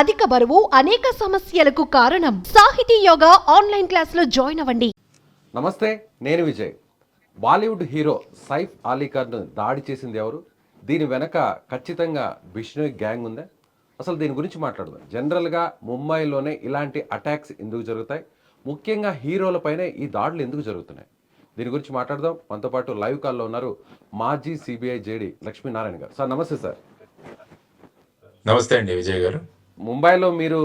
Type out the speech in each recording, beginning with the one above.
అధిక బరువు అనేక సమస్యలకు కారణం. సాహితీ యోగా ఆన్లైన్ క్లాసులో జాయిన్ అవ్వండి. నమస్తే, నేను విజయ్. బాలీవుడ్ హీరో సైఫ్ అలీ ఖాన్ను దాడి చేసింది ఎవరు? దీని వెనక ఖచ్చితంగా బిష్ణోయ్ గ్యాంగ్ ఉందా? అసలు దీని గురించి మాట్లాడదాం. జనరల్గా ముంబైలోనే ఇలాంటి అటాక్స్ ఎందుకు జరుగుతాయి? ముఖ్యంగా హీరోలపైనే ఈ దాడులు ఎందుకు జరుగుతున్నాయి? దీని గురించి మాట్లాడదాం. మనతో పాటు లైవ్ కాల్లో ఉన్నారు మాజీ సిబిఐ జేడీ లక్ష్మీనారాయణ గారు. సార్ నమస్తే. సార్ నమస్తే అండి విజయ్ గారు. ముంబైలో మీరు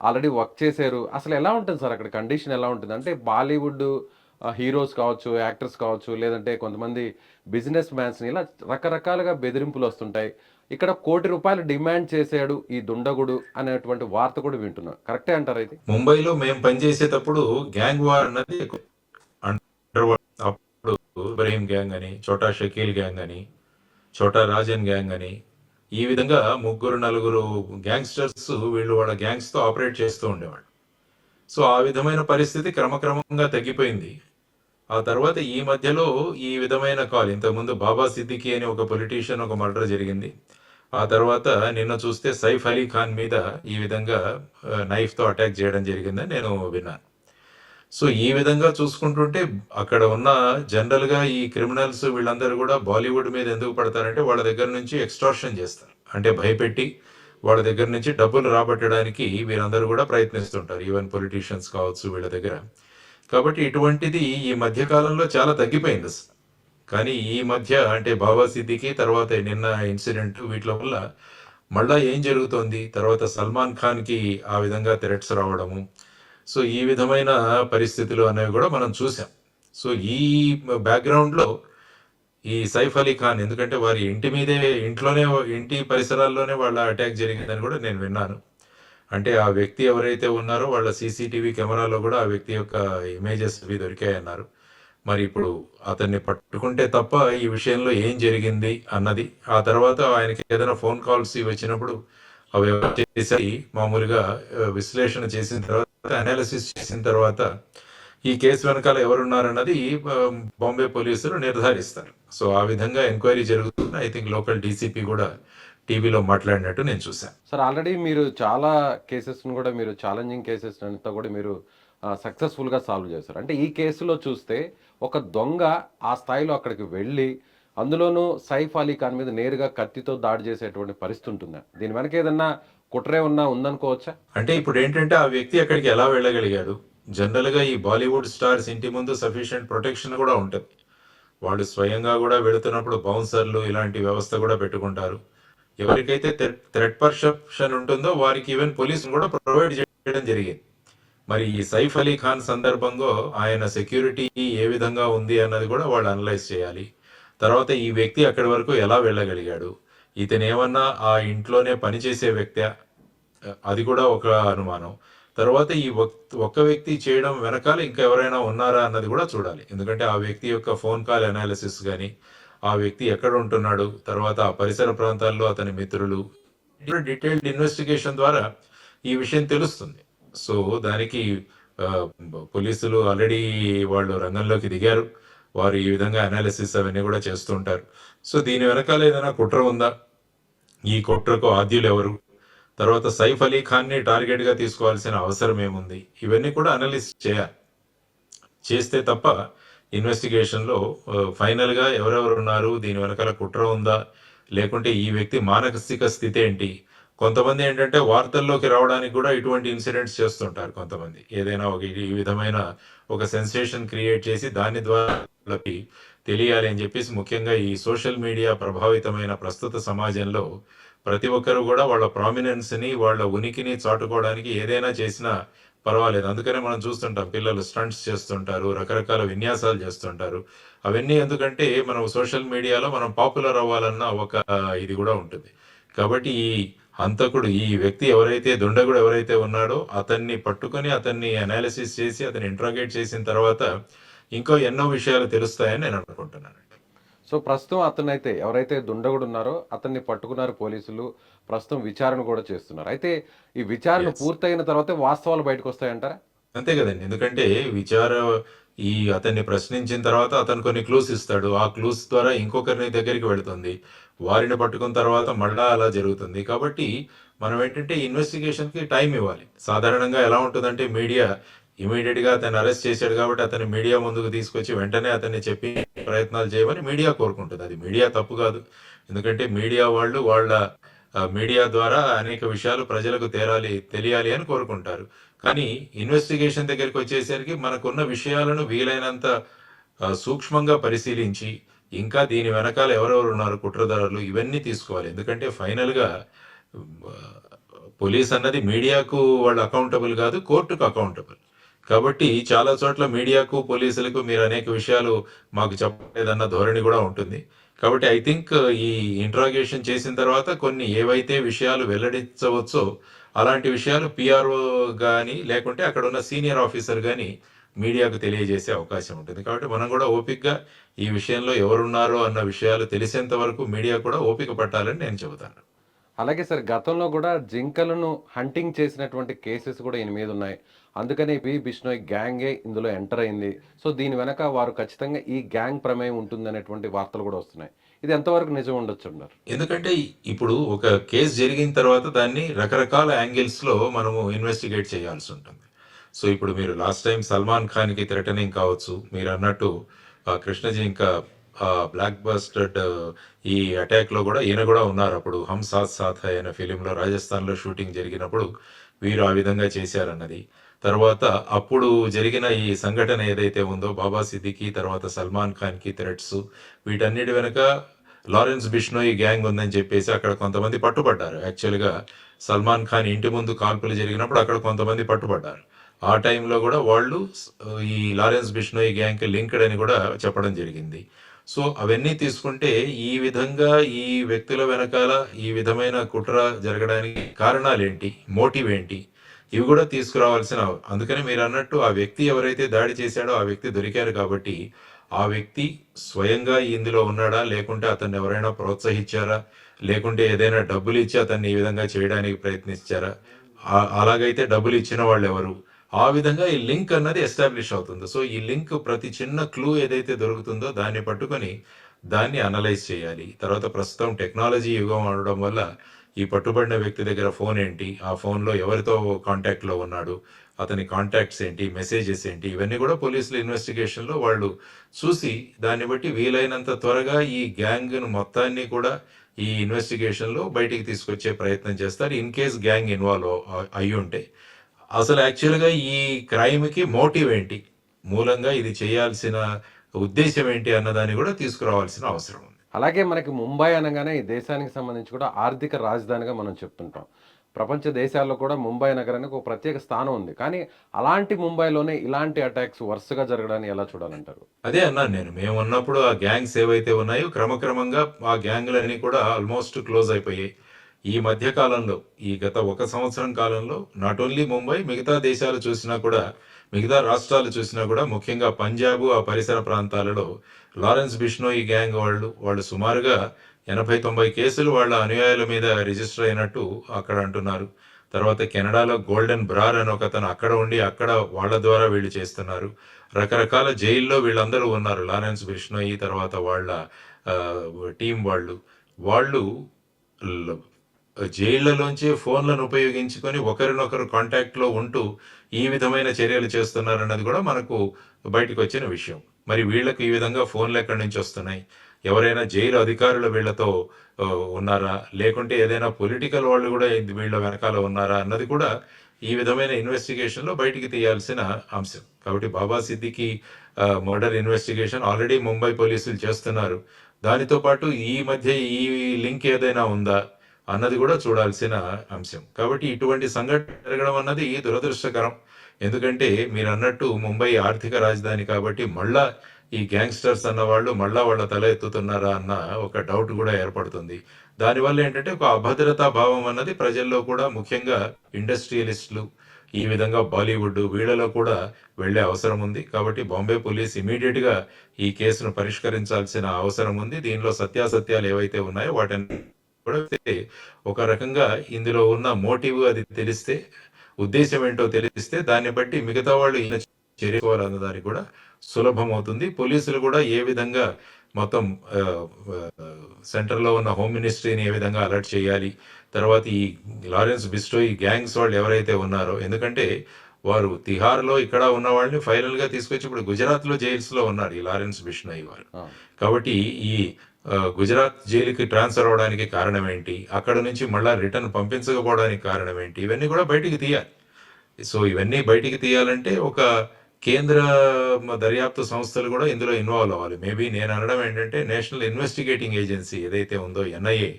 ఆల్రెడీ వర్క్ చేశారు. అసలు ఎలా ఉంటుంది సార్ అక్కడ కండిషన్ ఎలా ఉంటుంది? అంటే బాలీవుడ్ హీరోస్ కావచ్చు, యాక్టర్స్ కావచ్చు, లేదంటే కొంతమంది బిజినెస్ మ్యాన్స్ని ఇలా రకరకాలుగా బెదిరింపులు వస్తుంటాయి. ఇక్కడ ₹1,00,00,000 డిమాండ్ చేశాడు ఈ దుండగుడు అనేటువంటి వార్త కూడా వింటున్నాం. కరెక్టే అంటారా ఇది? ముంబైలో మేము పనిచేసేటప్పుడు గ్యాంగ్ వార్ అన్నది అప్పుడు ఇబ్రహీం గ్యాంగ్ అని, చోటా షకీల్ గ్యాంగ్ అని, చోటా రాజన్ గ్యాంగ్ అని, ఈ విధంగా 3-4 గ్యాంగ్స్టర్స్ వీళ్ళు వాళ్ళ గ్యాంగ్స్తో ఆపరేట్ చేస్తూ ఉండేవాళ్ళు. సో ఆ విధమైన పరిస్థితి క్రమక్రమంగా తగ్గిపోయింది. ఆ తర్వాత ఈ మధ్యలో ఈ విధమైన కాల్, ఇంతకుముందు బాబా సిద్దికీ అని ఒక పొలిటీషియన్ ఒక మర్డర్ జరిగింది. ఆ తర్వాత నిన్న చూస్తే సైఫ్ అలీ ఖాన్ మీద ఈ విధంగా నైఫ్తో అటాక్ చేయడం జరిగిందని నేను విన్నాను. సో ఈ విధంగా చూసుకుంటుంటే అక్కడ ఉన్న జనరల్గా ఈ క్రిమినల్స్ వీళ్ళందరూ కూడా బాలీవుడ్ మీద ఎందుకు పడతారంటే వాళ్ళ దగ్గర నుంచి ఎక్స్టార్షన్ చేస్తారు. అంటే భయపెట్టి వాళ్ళ దగ్గర నుంచి డబ్బులు రాబట్టడానికి వీరందరూ కూడా ప్రయత్నిస్తుంటారు. ఈవెన్ పొలిటీషియన్స్ కావచ్చు వీళ్ళ దగ్గర. కాబట్టి ఇటువంటిది ఈ మధ్య కాలంలో చాలా తగ్గిపోయింది. కానీ ఈ మధ్య అంటే బాబా సిద్దికీ తర్వాత నిన్న ఇన్సిడెంట్ వీటి వల్ల మళ్ళా ఏం జరుగుతోంది, తర్వాత సల్మాన్ ఖాన్కి ఆ విధంగా థ్రెట్స్ రావడము, సో ఈ విధమైన పరిస్థితులు అనేవి కూడా మనం చూసాం. సో ఈ బ్యాక్గ్రౌండ్లో ఈ సైఫ్ అలీ ఖాన్, ఎందుకంటే వారి ఇంటి పరిసరాల్లోనే వాళ్ళ అటాక్ జరిగిందని కూడా నేను విన్నాను. అంటే ఆ వ్యక్తి ఎవరైతే ఉన్నారో వాళ్ళ సీసీటీవీ కెమెరాలో కూడా ఆ వ్యక్తి యొక్క ఇమేజెస్ అవి దొరికాయన్నారు. మరి ఇప్పుడు అతన్ని పట్టుకుంటే తప్ప ఈ విషయంలో ఏం జరిగింది అన్నది, ఆ తర్వాత ఆయనకి ఏదైనా ఫోన్ కాల్స్ వచ్చినప్పుడు అవి చేసి మామూలుగా విశ్లేషణ చేసిన తర్వాత, అనాలిసిస్ చేసిన తర్వాత ఈ కేసు వెనకాల ఎవరున్నారన్నది బాంబే పోలీసులు నిర్ధారిస్తారు. సో ఆ విధంగా ఎంక్వైరీ జరుగుతుంది. ఐ థింక్ లోకల్ డీసీపీ కూడా టీవీలో మాట్లాడినట్టు నేను చూశాను. సార్ ఆల్రెడీ మీరు చాలా కేసెస్ను కూడా మీరు ఛాలెంజింగ్ కేసెస్ అంతా కూడా మీరు సక్సెస్ఫుల్గా సాల్వ్ చేశారు. అంటే ఈ కేసులో చూస్తే ఒక దొంగ ఆ స్థాయిలో అక్కడికి వెళ్ళి అందులోనూ సైఫ్ అలీ ఖాన్ మీద నేరుగా కత్తితో దాడి చేసేటువంటి పరిస్థితి ఉంటుందా? దీని వెనక ఏదన్నా కుట్రే ఉందనుకోవచ్చా? అంటే ఇప్పుడు ఏంటంటే ఆ వ్యక్తి అక్కడికి ఎలా వెళ్ళగలిగాడు? జనరల్గా ఈ బాలీవుడ్ స్టార్స్ ఇంటి ముందు సఫిషియెంట్ ప్రొటెక్షన్ కూడా ఉంటుంది. వాళ్ళు స్వయంగా కూడా వెళుతున్నప్పుడు బౌన్సర్లు ఇలాంటి వ్యవస్థ కూడా పెట్టుకుంటారు. ఎవరికైతే థ్రెట్ పర్సెప్షన్ ఉంటుందో వారికి ఈవెన్ పోలీసులు కూడా ప్రొవైడ్ చేయడం జరిగింది. మరి ఈ సైఫ్ అలీ ఖాన్ సందర్భంలో ఆయన సెక్యూరిటీ ఏ విధంగా ఉంది అన్నది కూడా వాళ్ళు అనలైజ్ చేయాలి. తర్వాత ఈ వ్యక్తి అక్కడి వరకు ఎలా వెళ్ళగలిగాడు, ఇతను ఏమన్నా ఆ ఇంట్లోనే పనిచేసే వ్యక్తి, అది కూడా ఒక అనుమానం. తర్వాత ఈ ఒక్క వ్యక్తి చేయడం వెనకాల ఇంకా ఎవరైనా ఉన్నారా అన్నది కూడా చూడాలి. ఎందుకంటే ఆ వ్యక్తి యొక్క ఫోన్ కాల్ అనాలిసిస్ కానీ, ఆ వ్యక్తి ఎక్కడ ఉంటున్నాడు, తర్వాత ఆ పరిసర ప్రాంతాల్లో అతని మిత్రులు, డీటెయిల్డ్ ఇన్వెస్టిగేషన్ ద్వారా ఈ విషయం తెలుస్తుంది. సో దానికి పోలీసులు ఆల్రెడీ వాళ్ళు రంగంలోకి దిగారు. వారు ఈ విధంగా అనాలిసిస్ అవన్నీ కూడా చేస్తుంటారు. సో దీని వెనకాల ఏదైనా కుట్ర ఉందా, ఈ కుట్రకు ఆద్యులు ఎవరు, తర్వాత సైఫ్ అలీ ఖాన్ని టార్గెట్గా తీసుకోవాల్సిన అవసరం ఏముంది, ఇవన్నీ కూడా అనలిస్ట్ చేయాలి. చేస్తే తప్ప ఇన్వెస్టిగేషన్లో ఫైనల్గా ఎవరెవరు ఉన్నారు, దీని వెనకాల కుట్ర ఉందా, లేకుంటే ఈ వ్యక్తి మానసిక స్థితి ఏంటి. కొంతమంది ఏంటంటే వార్తల్లోకి రావడానికి కూడా ఇటువంటి ఇన్సిడెంట్స్ చేస్తుంటారు. కొంతమంది ఏదైనా ఈ విధమైన ఒక సెన్సేషన్ క్రియేట్ చేసి దాని ద్వారా తెలియాలి అని చెప్పేసి, ముఖ్యంగా ఈ సోషల్ మీడియా ప్రభావితమైన ప్రస్తుత సమాజంలో ప్రతి ఒక్కరు కూడా వాళ్ళ ప్రామినెన్స్ని, వాళ్ళ ఉనికిని చాటుకోవడానికి ఏదైనా చేసినా పర్వాలేదు. అందుకనే మనం చూస్తుంటాం పిల్లలు స్టంట్స్ చేస్తుంటారు, రకరకాల విన్యాసాలు చేస్తుంటారు. అవన్నీ ఎందుకంటే మనం సోషల్ మీడియాలో మనం పాపులర్ అవ్వాలన్న ఒక ఇది కూడా ఉంటుంది. కాబట్టి ఈ హంతకుడు, ఈ వ్యక్తి ఎవరైతే దుండగుడు ఎవరైతే ఉన్నాడో అతన్ని పట్టుకొని అతన్ని అనాలిసిస్ చేసి అతన్ని ఇంట్రాగేట్ చేసిన తర్వాత ఇంకో ఎన్నో విషయాలు తెలుస్తాయని నేను అనుకుంటున్నాను. సో ప్రస్తుతం అతనైతే ఎవరైతే దుండగుడు ఉన్నారో అతన్ని పట్టుకున్నారు పోలీసులు. ప్రస్తుతం విచారణ కూడా చేస్తున్నారు. అయితే ఈ విచారణ పూర్తయిన తర్వాత వాస్తవాలు బయటకు వస్తాయంటారా? అంతే కదండి. ఎందుకంటే అతన్ని ప్రశ్నించిన తర్వాత అతను కొన్ని క్లూస్ ఇస్తాడు. ఆ క్లూస్ ద్వారా ఇంకొకరిని దగ్గరికి వెళుతుంది. వారిని పట్టుకున్న తర్వాత మళ్ళా అలా జరుగుతుంది. కాబట్టి మనం ఏంటంటే ఇన్వెస్టిగేషన్కి టైం ఇవ్వాలి. సాధారణంగా ఎలా ఉంటుందంటే మీడియా ఇమీడియట్గా అతన్ని అరెస్ట్ చేశాడు కాబట్టి అతన్ని మీడియా ముందుకు తీసుకొచ్చి వెంటనే అతన్ని చెప్పి ప్రయత్నాలు చేయమని మీడియా కోరుకుంటుంది. అది మీడియా తప్పు కాదు. ఎందుకంటే మీడియా వాళ్ళు వాళ్ళ మీడియా ద్వారా అనేక విషయాలు ప్రజలకు తెలియాలి అని కోరుకుంటారు. కానీ ఇన్వెస్టిగేషన్ దగ్గరికి వచ్చేసరికి మనకున్న విషయాలను వీలైనంత సూక్ష్మంగా పరిశీలించి ఇంకా దీని వెనకాల ఎవరెవరు ఉన్నారు కుట్రదారులు ఇవన్నీ తీసుకోవాలి. ఎందుకంటే ఫైనల్గా పోలీస్ అన్నది మీడియాకు వాళ్ళు అకౌంటబుల్ కాదు, కోర్టుకు అకౌంటబుల్. కాబట్టి చాలా చోట్ల మీడియాకు పోలీసులకు మీరు అనేక విషయాలు మాకు చెప్పలేదన్న ధోరణి కూడా ఉంటుంది. కాబట్టి ఐ థింక్ ఈ ఇంట్రాగేషన్ చేసిన తర్వాత కొన్ని ఏవైతే విషయాలు వెల్లడించవచ్చో అలాంటి విషయాలు పిఆర్ఓ కానీ లేకుంటే అక్కడ ఉన్న సీనియర్ ఆఫీసర్ కానీ మీడియాకు తెలియజేసే అవకాశం ఉంటుంది. కాబట్టి మనం కూడా ఓపికగా ఈ విషయంలో ఎవరున్నారో అన్న విషయాలు తెలిసేంత వరకు మీడియా కూడా ఓపిక పట్టాలని నేను చెబుతాను. అలాగే సార్, గతంలో కూడా జింకలను హంటింగ్ చేసినటువంటి కేసెస్ కూడా ఈయన మీద ఉన్నాయి. అందుకని బిష్ణోయ్ గ్యాంగే ఇందులో ఎంటర్ అయింది. సో దీని వెనక వారు ఖచ్చితంగా ఈ గ్యాంగ్ ప్రమేయం ఉంటుందనేటువంటి వార్తలు కూడా వస్తున్నాయి. ఇది ఎంతవరకు నిజం ఉండొచ్చు అంటారు? ఎందుకంటే ఇప్పుడు ఒక కేసు జరిగిన తర్వాత దాన్ని రకరకాల యాంగిల్స్లో మనము ఇన్వెస్టిగేట్ చేయాల్సి ఉంటుంది. సో ఇప్పుడు మీరు లాస్ట్ టైం సల్మాన్ ఖాన్కి థ్రెటనింగ్ కావచ్చు, మీరు అన్నట్టు కృష్ణజీ ఇంకా బ్లాక్ బస్టర్డ్ ఈ అటాక్లో కూడా ఈయన కూడా ఉన్నారు. అప్పుడు హమ్ సాత్ సాత్ హై అనే ఫిలింలో రాజస్థాన్లో షూటింగ్ జరిగినప్పుడు వీరు ఆ విధంగా చేశారన్నది. తర్వాత అప్పుడు జరిగిన ఈ సంఘటన ఏదైతే ఉందో బాబా సిద్దికి తర్వాత సల్మాన్ ఖాన్కి థ్రెట్స్, వీటన్నిటి వెనుక లారెన్స్ బిష్నోయ్ గ్యాంగ్ ఉందని చెప్పేసి అక్కడ కొంతమంది పట్టుబడ్డారు. యాక్చువల్గా సల్మాన్ ఖాన్ ఇంటి ముందు కాల్పులు జరిగినప్పుడు అక్కడ కొంతమంది పట్టుబడ్డారు. ఆ టైంలో కూడా వాళ్ళు ఈ లారెన్స్ బిష్నోయ్ గ్యాంగ్కి లింక్డ్ అని కూడా చెప్పడం జరిగింది. సో అవన్నీ తీసుకుంటే ఈ విధంగా ఈ వ్యక్తుల వెనకాల ఈ విధమైన కుట్ర జరగడానికి కారణాలు ఏంటి, మోటివ్ ఏంటి, ఇవి కూడా తీసుకురావాల్సిన. అందుకని మీరు అన్నట్టు ఆ వ్యక్తి ఎవరైతే దాడి చేశాడో ఆ వ్యక్తి దొరికారు కాబట్టి ఆ వ్యక్తి స్వయంగా ఇందులో ఉన్నాడా, లేకుంటే అతన్ని ఎవరైనా ప్రోత్సహించారా, లేకుంటే ఏదైనా డబ్బులు ఇచ్చి అతన్ని ఈ విధంగా చేయడానికి ప్రయత్నించారా, అలాగైతే డబ్బులు ఇచ్చిన వాళ్ళు ఎవరు, ఆ విధంగా ఈ లింక్ అన్నది ఎస్టాబ్లిష్ అవుతుంది. సో ఈ లింక్ ప్రతి చిన్న క్లూ ఏదైతే దొరుకుతుందో దాన్ని పట్టుకొని దాన్ని అనలైజ్ చేయాలి. తర్వాత ప్రస్తుతం టెక్నాలజీ యుగం అవడం వల్ల ఈ పట్టుబడిన వ్యక్తి దగ్గర ఫోన్ ఏంటి, ఆ ఫోన్లో ఎవరితో కాంటాక్ట్లో ఉన్నాడు, అతని కాంటాక్ట్స్ ఏంటి, మెసేజెస్ ఏంటి, ఇవన్నీ కూడా పోలీసుల ఇన్వెస్టిగేషన్లో వాళ్ళు చూసి దాన్ని బట్టి వీలైనంత త్వరగా ఈ గ్యాంగ్ను మొత్తాన్ని కూడా ఈ ఇన్వెస్టిగేషన్లో బయటికి తీసుకొచ్చే ప్రయత్నం చేస్తారు. ఇన్ కేస్ గ్యాంగ్ ఇన్వాల్వ్ అయ్యి ఉంటే అసలు యాక్చువల్గా ఈ క్రైమ్కి మోటివ్ ఏంటి, మూలంగా ఇది చేయాల్సిన ఉద్దేశం ఏంటి అన్నదాన్ని కూడా తీసుకురావాల్సిన అవసరం ఉంది. అలాగే మనకి ముంబై అనగానే ఈ దేశానికి సంబంధించి కూడా ఆర్థిక రాజధానిగా మనం చెప్తుంటాం. ప్రపంచ దేశాల్లో కూడా ముంబై నగరానికి ఒక ప్రత్యేక స్థానం ఉంది. కానీ అలాంటి ముంబైలోనే ఇలాంటి అటాక్స్ వరుసగా జరగడాన్ని ఎలా చూడాలంటారు? అదే అన్నాను నేను, మేము ఉన్నప్పుడు ఆ గ్యాంగ్స్ ఏవైతే ఉన్నాయో క్రమక్రమంగా ఆ గ్యాంగ్లన్నీ కూడా ఆల్మోస్ట్ క్లోజ్ అయిపోయాయి. ఈ మధ్య కాలంలో ఈ గత 1 సంవత్సరం కాలంలో నాట్ ఓన్లీ ముంబై, మిగతా దేశాలు చూసినా కూడా, మిగతా రాష్ట్రాలు చూసినా కూడా, ముఖ్యంగా పంజాబ్ ఆ పరిసర ప్రాంతాలలో లారెన్స్ బిష్నోయ్ గ్యాంగ్ వాళ్ళు సుమారుగా 80-90 కేసులు వాళ్ళ అనుయాయుల మీద రిజిస్టర్ అయినట్టు అక్కడ అంటున్నారు. తర్వాత కెనడాలో గోల్డెన్ బ్రార్ అని ఒకతను అక్కడ ఉండి అక్కడ వాళ్ళ ద్వారా వీళ్ళు చేస్తున్నారు. రకరకాల జైల్లో వీళ్ళందరూ ఉన్నారు. లారెన్స్ బిష్నోయ్ తర్వాత వాళ్ళ టీం వాళ్ళు జైళ్లలోంచి ఫోన్లను ఉపయోగించుకొని ఒకరినొకరు కాంటాక్ట్లో ఉంటూ ఈ విధమైన చర్యలు చేస్తున్నారన్నది కూడా మనకు బయటకు వచ్చిన విషయం. మరి వీళ్ళకు ఈ విధంగా ఫోన్లు ఎక్కడి నుంచి వస్తున్నాయి, ఎవరైనా జైలు అధికారులు వీళ్ళతో ఉన్నారా, లేకుంటే ఏదైనా పొలిటికల్ వాళ్ళు కూడా వీళ్ళ వెనకాల ఉన్నారా అన్నది కూడా ఈ విధమైన ఇన్వెస్టిగేషన్లో బయటికి తీయాల్సిన అంశం. కాబట్టి Baba Siddiqui murder investigation already Mumbai పోలీసులు చేస్తున్నారు. దానితో పాటు ఈ మధ్య ఈ లింక్ ఏదైనా ఉందా అన్నది కూడా చూడాల్సిన అంశం. కాబట్టి ఇటువంటి సంఘటన జరగడం అన్నది దురదృష్టకరం. ఎందుకంటే మీరు అన్నట్టు ముంబై ఆర్థిక రాజధాని కాబట్టి మళ్ళా ఈ గ్యాంగ్స్టర్స్ అన్న వాళ్ళు మళ్ళా వాళ్ళ తల ఎత్తుతున్నారా అన్న ఒక డౌట్ కూడా ఏర్పడుతుంది. దానివల్ల ఏంటంటే ఒక అభద్రతా భావం అన్నది ప్రజల్లో కూడా, ముఖ్యంగా ఇండస్ట్రియలిస్టులు, ఈ విధంగా బాలీవుడ్ వీళ్ళలో కూడా వెళ్లే అవసరం ఉంది. కాబట్టి బాంబే పోలీస్ ఇమీడియట్గా ఈ కేసును పరిష్కరించాల్సిన అవసరం ఉంది. దీనిలో సత్యాసత్యాలు ఏవైతే ఉన్నాయో వాటిని కూడా ఒక రకంగా ఇందులో ఉన్న మోటివ్ అది తెలిస్తే, ఉద్దేశం ఏంటో తెలిస్తే దాన్ని బట్టి మిగతా వాళ్ళు చర్యకోవాలన్న దానికి కూడా సులభం అవుతుంది. పోలీసులు కూడా ఏ విధంగా మొత్తం సెంటర్లో ఉన్న హోమ్ మినిస్ట్రీని ఏ విధంగా అలర్ట్ చేయాలి, తర్వాత ఈ లారెన్స్ బిస్టోయి గ్యాంగ్స్ వాళ్ళు ఎవరైతే ఉన్నారో, ఎందుకంటే వారు తిహార్లో ఇక్కడ ఉన్న వాళ్ళని ఫైనల్గా తీసుకొచ్చి ఇప్పుడు గుజరాత్లో జైల్స్లో ఉన్నారు ఈ లారెన్స్ బిష్నోయి వారు. కాబట్టి ఈ గుజరాత్ జైలుకి ట్రాన్స్ఫర్ అవడానికి కారణం ఏంటి, అక్కడ నుంచి మళ్ళీ రిటర్న్ పంపించకపోవడానికి కారణం ఏంటి, ఇవన్నీ కూడా బయటికి తీయాలి. సో ఇవన్నీ బయటికి తీయాలంటే ఒక కేంద్ర దర్యాప్తు సంస్థలు కూడా ఇందులో ఇన్వాల్వ్ అవ్వాలి. మేబీ నేను అనడం ఏంటంటే నేషనల్ ఇన్వెస్టిగేటింగ్ ఏజెన్సీ ఏదైతే ఉందో ఎన్ఐఏ,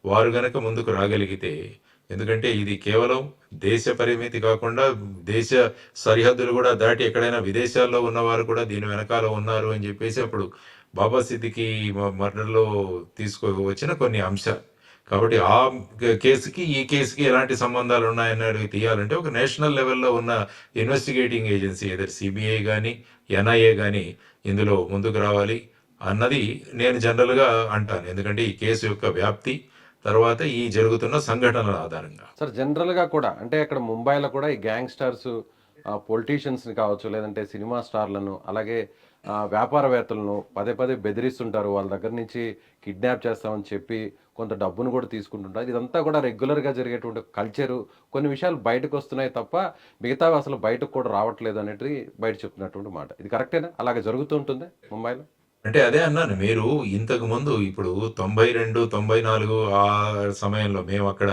వారు గనక ముందుకు రాగలిగితే, ఎందుకంటే ఇది కేవలం దేశ పరిమితి కాకుండా దేశ సరిహద్దులు కూడా దాటి ఎక్కడైనా విదేశాల్లో ఉన్నవారు కూడా దీని వెనకాల ఉన్నారు అని చెప్పేసి అప్పుడు బాబా సిద్దికి మర్డర్లో వచ్చిన కొన్ని అంశాలు. కాబట్టి ఆ కేసుకి ఈ కేసుకి ఎలాంటి సంబంధాలు ఉన్నాయన్నది తీయాలంటే ఒక నేషనల్ లెవెల్లో ఉన్న ఇన్వెస్టిగేటింగ్ ఏజెన్సీ ఏదో సిబిఐ కానీ ఎన్ఐఏ కానీ ఇందులో ముందుకు రావాలి అన్నది నేను జనరల్గా అంటాను. ఎందుకంటే ఈ కేసు యొక్క వ్యాప్తి, తర్వాత ఈ జరుగుతున్న సంఘటనల ఆధారంగా. సార్ జనరల్గా కూడా అంటే అక్కడ ముంబైలో కూడా ఈ గ్యాంగ్స్టర్స్ పొలిటీషియన్స్ని కావచ్చు, లేదంటే సినిమా స్టార్లను, అలాగే వ్యాపారవేత్తలను పదే పదే బెదిరిస్తుంటారు. వాళ్ళ దగ్గర నుంచి కిడ్నాప్ చేస్తామని చెప్పి కొంత డబ్బును కూడా తీసుకుంటుంటారు. ఇదంతా కూడా రెగ్యులర్గా జరిగేటువంటి కల్చరు. కొన్ని విషయాలు బయటకు వస్తున్నాయి తప్ప మిగతావి అసలు బయటకు కూడా రావట్లేదు అనేది బయట చెప్తున్నటువంటి మాట. ఇది కరెక్టేనా? అలాగే జరుగుతూ ఉంటుంది ముంబైలో? అంటే అదే అన్నాను, మీరు ఇంతకు ముందు ఇప్పుడు 92, 94 ఆ సమయంలో మేము అక్కడ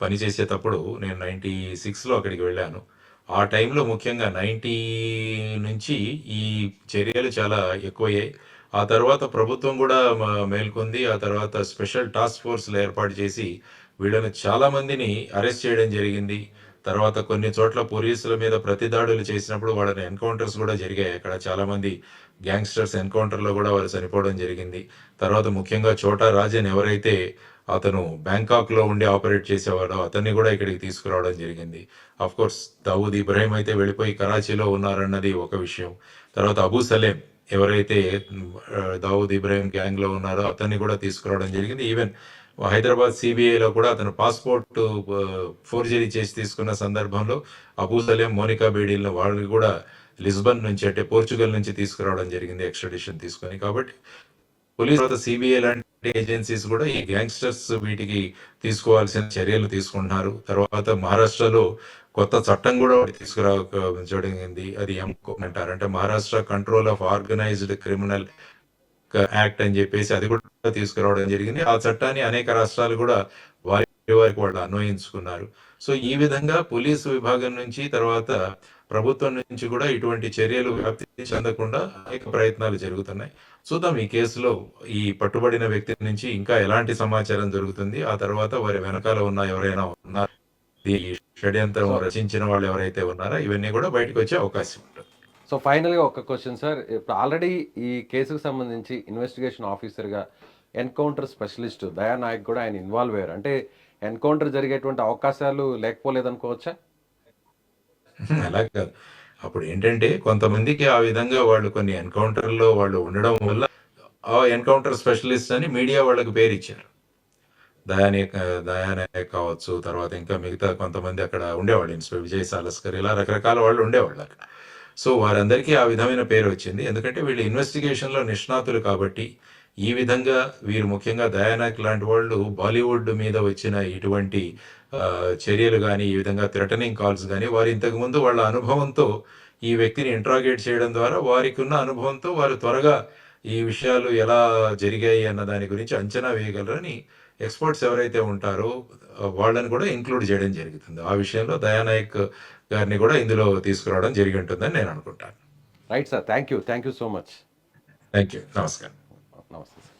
పనిచేసేటప్పుడు నేను 96లో అక్కడికి వెళ్ళాను. ఆ టైంలో ముఖ్యంగా 90 నుంచి ఈ చర్యలు చాలా ఎక్కువయ్యాయి. ఆ తర్వాత ప్రభుత్వం కూడా మేల్కొంది. ఆ తర్వాత స్పెషల్ టాస్క్ ఫోర్స్లు ఏర్పాటు చేసి వీళ్ళని చాలా మందిని అరెస్ట్ చేయడం జరిగింది. తర్వాత కొన్ని చోట్ల పోలీసుల మీద ప్రతిదాడులు చేసినప్పుడు వాళ్ళని ఎన్కౌంటర్స్ కూడా జరిగాయి. అక్కడ చాలా మంది గ్యాంగ్స్టర్స్ ఎన్కౌంటర్లో కూడా వాళ్ళు చనిపోవడం జరిగింది. తర్వాత ముఖ్యంగా చోటా రాజన్ ఎవరైతే అతను బ్యాంకాక్లో ఉండి ఆపరేట్ చేసేవాడో అతన్ని కూడా ఇక్కడికి తీసుకురావడం జరిగింది. అఫ్ కోర్స్ దావూద్ ఇబ్రాహిం అయితే వెళ్ళిపోయి కరాచీలో ఉన్నారన్నది ఒక విషయం. తర్వాత అబూ సలేం ఎవరైతే దావూద్ ఇబ్రాహిం గ్యాంగ్లో ఉన్నారో అతన్ని కూడా తీసుకురావడం జరిగింది. ఈవెన్ హైదరాబాద్ సిబిఐలో కూడా అతను పాస్పోర్ట్ ఫోర్జరీ చేసి తీసుకున్న సందర్భంలో అబూ సలేం, మోనికా బేడీలను వాళ్ళు కూడా లిస్బన్ నుంచి అంటే పోర్చుగల్ నుంచి తీసుకురావడం జరిగింది ఎక్స్ట్రాడిషన్ తీసుకొని. కాబట్టి పోలీస్ తర్వాత సిబిఐ లాంటి ఏజెన్సీస్ కూడా ఈ గ్యాంగ్స్టర్స్ వీటికి తీసుకోవాల్సిన చర్యలు తీసుకుంటున్నారు. తర్వాత మహారాష్ట్రలో కొత్త చట్టం కూడా తీసుకురావడం. అది అంటారు అంటే Maharashtra control of organised criminal act అని చెప్పేసి అది కూడా తీసుకురావడం జరిగింది. ఆ చట్టాన్ని అనేక రాష్ట్రాలు కూడా వారికి వాళ్ళు అన్వయించుకున్నారు. సో ఈ విధంగా పోలీసు విభాగం నుంచి తర్వాత ప్రభుత్వం నుంచి కూడా ఇటువంటి చర్యలు వ్యాప్తి చెందకుండా అనేక ప్రయత్నాలు జరుగుతున్నాయి. చూద్దాం ఈ కేసులో ఈ పట్టుబడిన వ్యక్తి నుంచి ఇంకా ఎలాంటి సమాచారం దొరుకుతుంది, ఆ తర్వాత వారి వెనకాల ఉన్న ఎవరైనా ఉన్నారు, ఈ షడ్యంత్రం రచించిన వాళ్ళు ఎవరైతే ఉన్నారో ఇవన్నీ కూడా బయటకు వచ్చే అవకాశం ఉంటుంది. సో ఫైనల్గా ఒక క్వశ్చన్ సార్, ఇప్పుడు ఆల్రెడీ ఈ కేసుకు సంబంధించి ఇన్వెస్టిగేషన్ ఆఫీసర్గా ఎన్కౌంటర్ స్పెషలిస్ట్ దయా నాయక్ కూడా ఆయన ఇన్వాల్వ్ అయ్యారు. అంటే ఎన్కౌంటర్ జరిగేటువంటి అవకాశాలు లేకపోలేదనుకోవచ్చా? అలా కాదు. అప్పుడు ఏంటంటే కొంతమందికి ఆ విధంగా వాళ్ళు కొన్ని ఎన్కౌంటర్లో వాళ్ళు ఉండడం వల్ల ఆ ఎన్కౌంటర్ స్పెషలిస్ట్ అని మీడియా వాళ్ళకి పేరు ఇచ్చారు. దయానాయక్ కావచ్చు, తర్వాత ఇంకా మిగతా కొంతమంది అక్కడ ఉండేవాళ్ళు, ఇన్స్పెక్టర్ విజయ్ సాలస్కర్, ఇలా రకరకాల వాళ్ళు ఉండేవాళ్ళు అక్కడ. సో వారందరికీ ఆ విధమైన పేరు వచ్చింది. ఎందుకంటే వీళ్ళు ఇన్వెస్టిగేషన్లో నిష్ణాతులు కాబట్టి. ఈ విధంగా వీరు ముఖ్యంగా దయానాయక్ లాంటి వాళ్ళు బాలీవుడ్ మీద వచ్చిన ఇటువంటి చర్యలు కానీ, ఈ విధంగా థ్రెటనింగ్ కాల్స్ కానీ, వారు ఇంతకుముందు వాళ్ళ అనుభవంతో ఈ వ్యక్తిని ఇంట్రాగేట్ చేయడం ద్వారా వారికి ఉన్న అనుభవంతో వారు త్వరగా ఈ విషయాలు ఎలా జరిగాయి అన్న దాని గురించి అంచనా వేయగలరని ఎక్స్పర్ట్స్ ఎవరైతే ఉంటారో వాళ్ళని కూడా ఇంక్లూడ్ చేయడం జరుగుతుంది. ఆ విషయంలో దయానాయక్ గారిని కూడా ఇందులో తీసుకురావడం జరిగి ఉంటుందని నేను అనుకుంటాను. Right sir, thank you so much. Thank you. నమస్కారం. నమస్తే.